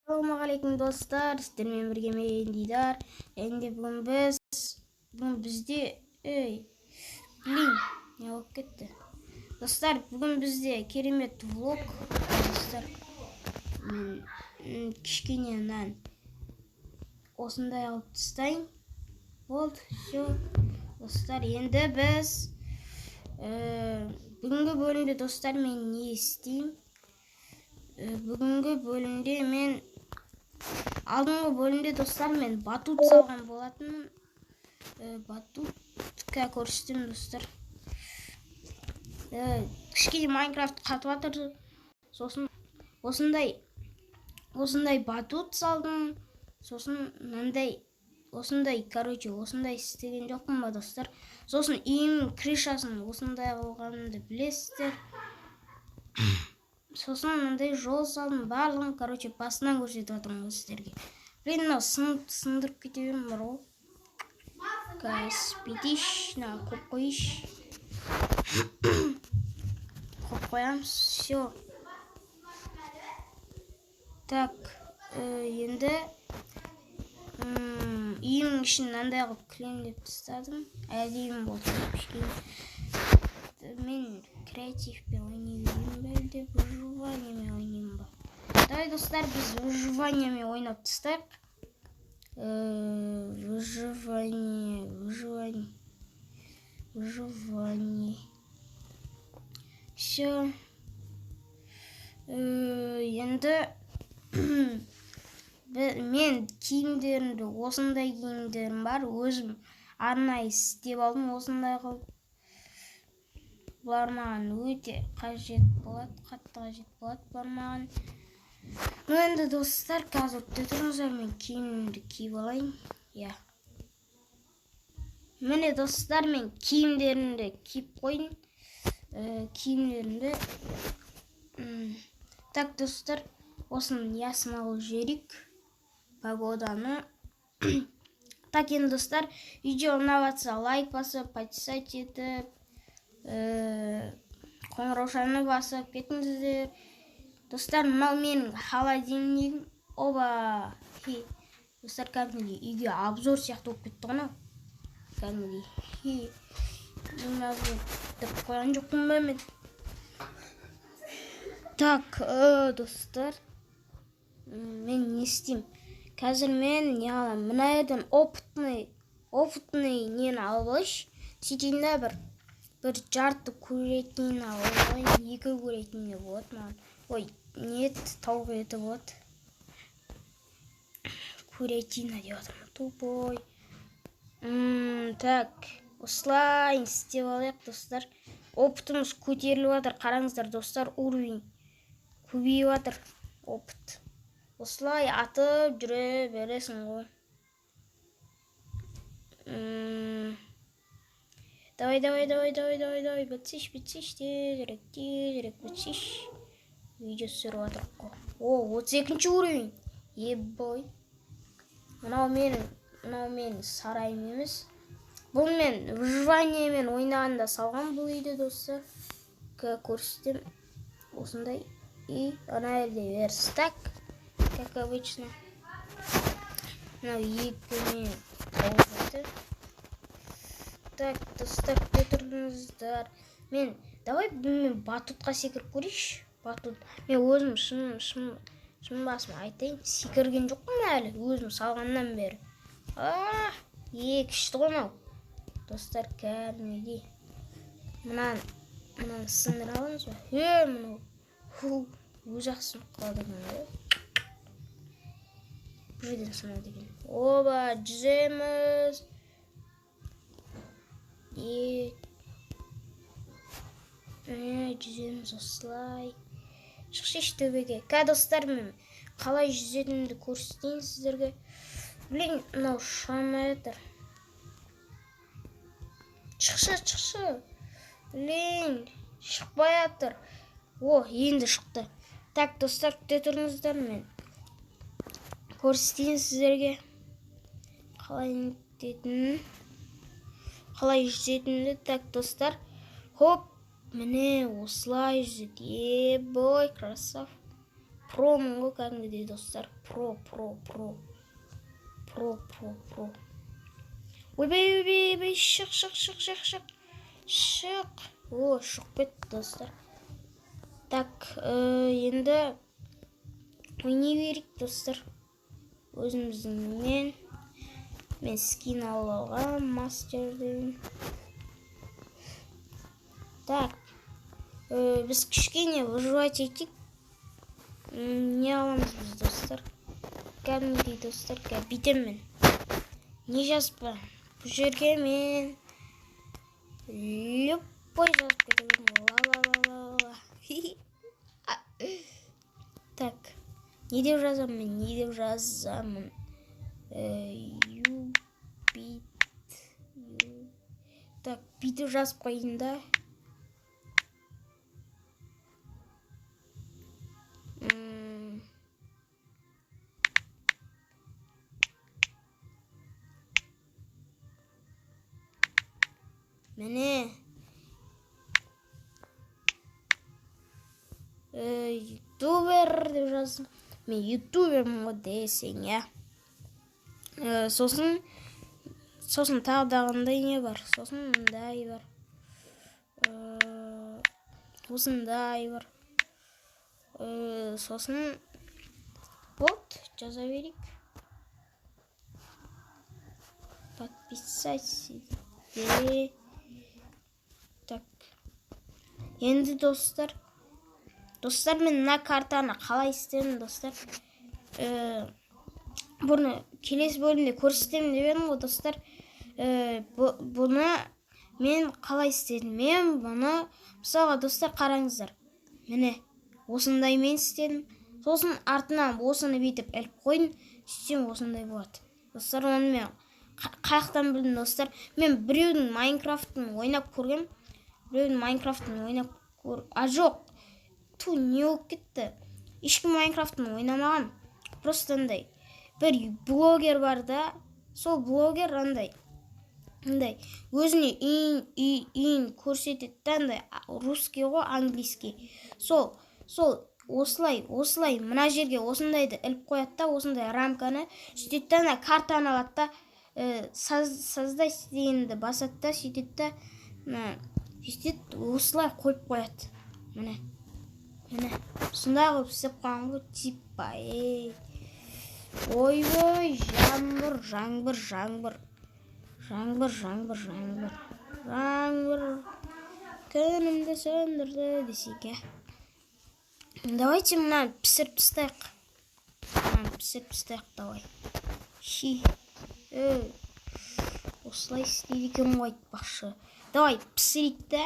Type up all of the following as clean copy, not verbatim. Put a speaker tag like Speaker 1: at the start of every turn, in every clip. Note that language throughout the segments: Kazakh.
Speaker 1: Ассалаумағалейкум достар, сіздермен бірге мен Дидар. Енді бүгін бізде не болып кетті. Достар, бүгін бізде керемет влог. Достар, мен кішкененен осындай алып тастайын. Болды, все. Достар, енді біз бүгінгі бөлімде достар мен не істеймін? Бүгінгі бөлімде мен алдыңғы бөлімде достар мен батут салған болатын. Батутка көрсетем достар. Кішкене Майнкрафт қатып жатыр. Сосын осындай батут салдым. Сосын осындай істеген жоқпын ба достар. Сосын үйімнің крышасын осындай қылғанымды білесіздер. Сосын мындай жол салдым, барлығын, басынан көрсетіп жатырмын сіздерге. Мынау сындырып кете берем бар ғой. Бүйтейш, қойып қойыш. Қойып қоямыз, все. Так, енді үйімнің ішін мынандай қылып кілемдеп тастадым. Әдемі болды. Мен креативпен ойнаймын ба әлде выживаниемен ойнаймын ба? Давай достар, біз выживаниемен ойнап тастайық. Выживание. Все. Енді мен киімдерімді, осындай киімдерім бар. Өзім арнайы істеп алдым осындай қылып. Бұлар маған өте қажет болады, қатты қажет болады бұлар маған. Енді достар, қазір тұрыңыздар, мен киімімді киіп алайын. Міне достар, мен киімдерімді киіп қойын. Киімдерімді. Так достар, осының ясын алып жіберейік. Погоданы. Так енді достар, видео ұнап жатса лайк басып, подписать етіп, қоңыраушаны басып кетіңіздер. Достар, мынау менің холодильнигім. Оба! Достар, кәдімгідей үйге обзор сияқты болып кетті ғана. Кәдімгідей. Деп қойған жоқпын ба мен? Так, достар, мен не істеймін? Қазір мен не алам? Мына жерден опытный нені алып алайыншы. Сөйтейін да бір жарты курятина алып алайын. 2 курятина болады маған. Ой, тауық еті болады. Курятина деп жатырмын, тупой. Так, осылай істеп алайық достар. Опытымыз көтеріліп жатыр. Қараңыздар достар, уровень көбейіп жатыр. Опыт. Осылай атып жүре бересің ғой. Давай, бітсеш, тезірек, бітсеш. Видео түсіріп жатырық қой. 32-ші уровень. Ебой. Мынау менің сарайым емес. Бұл мен выживаниемен ойнағанда салған бұл үйді достар. Көрсетем. Осындай үй. Ана жерде верстак. Как обычно. Мынау 2 мен тауық еті. Так, достар, тұрыңыздар. Давай мен батутқа секіріп көрейінші. Батут. Мен өзім шын басым айтайын. Секірген жоқпын әлі. Өзім салғаннан бері. Күшті ғой мынау. Достар, кәдімгідей. Мынаны сындыра аламыз ба? Мынау. Өз ақсын қалды екен. Бұл жерден сынады екен. Оба, жүземіз. Жүземіз осылай. Шықшеш төбеге. Достар, мен қалай жүзетінімді көрсетейін сіздерге. Блин, мынау шамай жатыр. Шықшы. Блин, шықпай жатыр. Енді шықты. Так, достар, күте тұрыңыздар, мен көрсетейін сіздерге. Қалай жүзетінімді. Так, достар. Хоп, міне осылай жүзет. Ебой, красав. промын ғой кәдімгідей достар. Про. Ойбай, шық. О, шық кетті достар. Так, енді ойнай берейік достар. Өзіміздің мен скин алуға мастерден. Так, біз кішкене выживать етейік. Не аламыз біз достар? Кәдімгідей достар, бүйтем мен. Не жазба? Бұл жерге мен любой жазып кетемін. Ла. Так, не деп жазамын? Так, бүйтіп жазып қойын да. Міне ютубер деп жаздым. Мен ютубермін ғой десең, я. Сосын тағдағындай не бар? Сосын мындай бар. Осындай бар. Сосын вот жаза берейік. Подписайся. Так. Енді достар, мен мына картаны қалай істедім достар? Бұны келесі бөлімде көрсетемін деп едім ғой достар. Бұны мен қалай істедім? Мен бұны, мысалға достар, қараңыздар. Міне, осындай мен істедім. Сосын артынан осыны бүйтіп іліп қойдым. Сөйтсем осындай болады. Достар, оны мен қаяқтан білдім достар? Мен біреудің Майнкрафтын ойнап көргем. А жоқ, не болып кетті? Ешкім Майнкрафтын ойнамаған. Просто андай бір блогер бар да, сол блогер андай өзіне үйін көрсетеді, андай русский ғой, английский. Сол осылай мына жерге осындайды іліп қояды да, осындай рамканы сөйтеді да, картаны алады да, создай дегенді басады да, сөйтеді осылай қойып қояды. Міне. Сондай қойып істеп қойған ғой, типа. Ойбай, жаңбыр. Күнімді сөндірді десек, я. Давайте мына пісіріп тастайық. Давай. Осылай істейді екен ғой айтпақшы. Давай пісірейік та,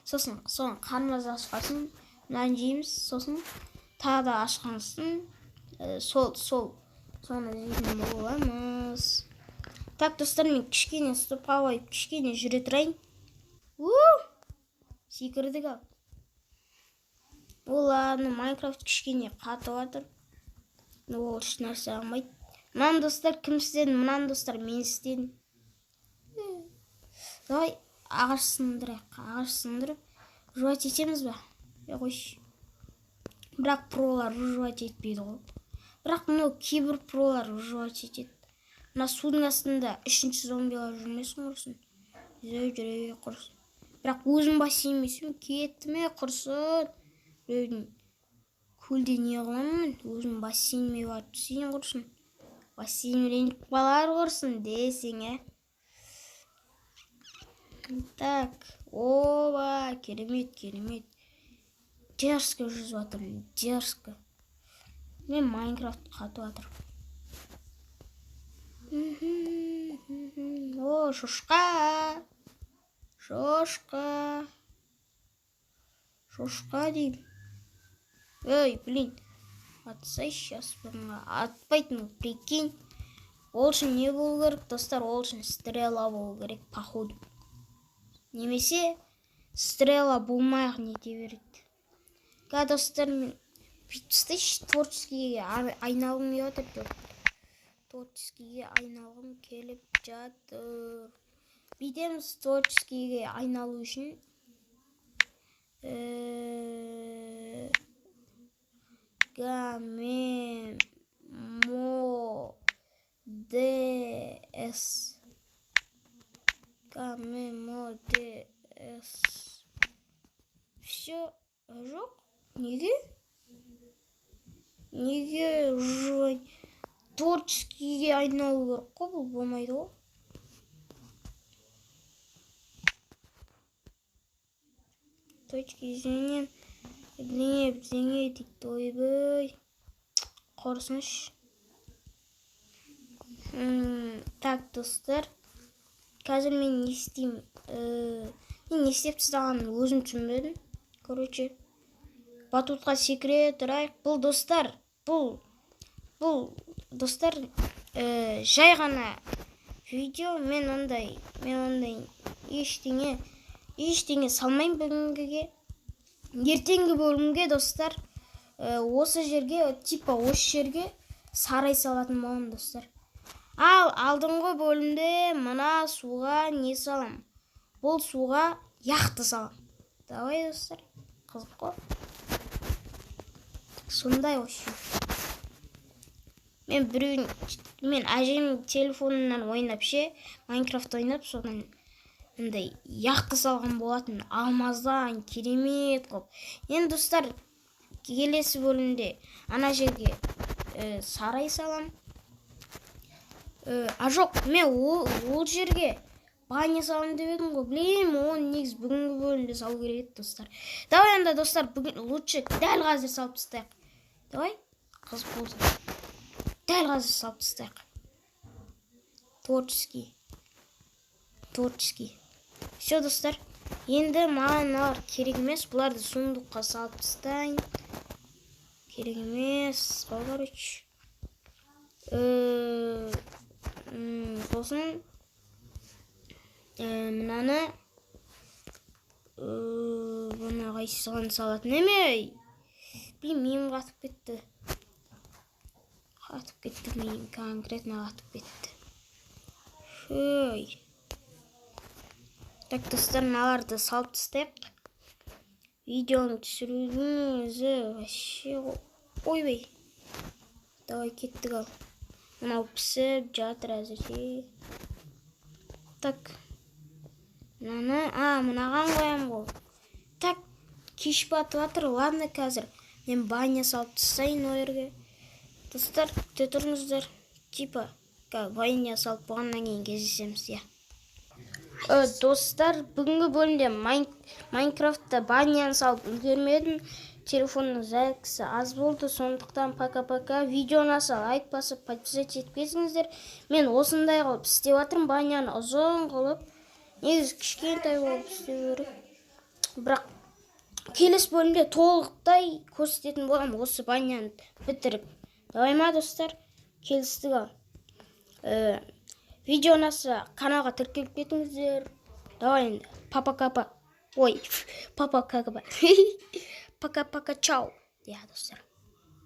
Speaker 1: сосын қарнымыз ашқасын, мынаны жейміз, сосын тағы да ашқансын, соны жейтін боламыз. Так, достар, мен кішкене стопқа қойып, кішкене жүре тұрайын. Секірдік ал. Ладно, Майнкрафт кішкене қатып жатыр. Ол ешнәрсе алмайды. Мынаны достар кім істеді? Мынаны достар мен істедім. Давай ағаш сындырып выживать етеміз ба? Қойшы. Бірақ пролар выживать етпейді ғой. Бірақ мынау кейбір пролар выживать етеді. Мына судың астында 3-ші зомбилар жүрмесін құрсын. Жүре құрсын. Бірақ өзім бассеймесім кетіме құрсын. Көлде не қыламын? Өзім бассейнме барып түсейін құрсын. Бассейн балар құрсын десең, ә? Так, оба, керемет. Дерзко жүзіп жатырмын, дерзко. Мен Майнкрафт қатып жатыр. О, шошқа дейм. Ой, блин, атсай сейчас бұңға. Атпайтын, прикинь. Ол үшін не болу керек, достар? Ол үшін стрела болу керек, походу. Немесе стрела болмайық нете береді. Достар, мен бүйтістейші творческийге айналғым келіп жатыр. Бүйтеміз творческийге айналу үшін. Gamemo.ds. Gamemo.ds. Все, жоқ. Неге? Неге жой? Творческийге айналу керек қой, бұл болмайды ғой. Точки изменения. Бірдеңе дейді, ойбай. Қорсыныш. Так, достар. Қазір мен не істеймін? Мен не істеп тастағанын өзім түсінбедім. Короче, батутқа секіре тұрайық. Бұл достар, жай ғана видео. Мен ондай ештеңе салмайым бүгінгіге. Ертеңгі бөлімге, достар, осы жерге, осы жерге сарай салатын боламын, достар. Ал алдыңғы бөлімде мына суға не салам? Бұл суға яхта салам. Давай, достар. Қызық қой. Сондай осы. Мен әжем телефонынан ойнап Майнкрафт ойнап, содан ондай яхта салған болатын. Алмаздан керемет қылып. Енді, достар, келесі бөлімде ана жерге сарай салам. Жоқ, мен ол жерге баня салам деп едім ғой. Білейм, оны негіз бүгінгі бөлімде салу керек еді, достар. Давай, анда, достар, бүгін лучше дәл қазір салып тастайық. Давай, қызық болды. Дәл қазір салып тастайық. Творческий. Все, достар. Енді мағаналар керек емес. Бұларды сундыққа салып тастайын. Керек емес. Баларыч. Сосын мынаны бұны қайсыған салатын еме? Миым қатып кетті. Миым конкретно қатып кетті. Так, достар, мыналарды салып тастайық. Видеоны түсірудің өзі вообще ойбай. Давай кеттік ал. Мынау пісіп жатыр әзірше. Так. Мынаған қоям ғой. Так, кеш батып жатыр. Ладно, қазір мен баня салып тастайын о жерге. Достар, күте тұрыңыздар. Баня салып болғаннан кейін кездесеміз, я. Достар, бүгінгі бөлімде Майнкрафтта баняны салып үлгермедім. Телефонның зарядкасы аз болды, сондықтан пока-пока. Видеоны аса лайк басып, подписать етпесіңіздер. Мен осындай қылып істеп жатырмын, баняны ұзын қылып. Негізі кішкентай болып істеу керек. Бірақ келесі бөлімде толықтай көрсететін болам осы баняны бітіріп. Давай ма, достар? Келістік ал. Видеоны аса каналға тіркеліп кетіңіздер. Давай енді. Папа-капа. Ой, папа-капа. Пока-пока, чау. Я, достар.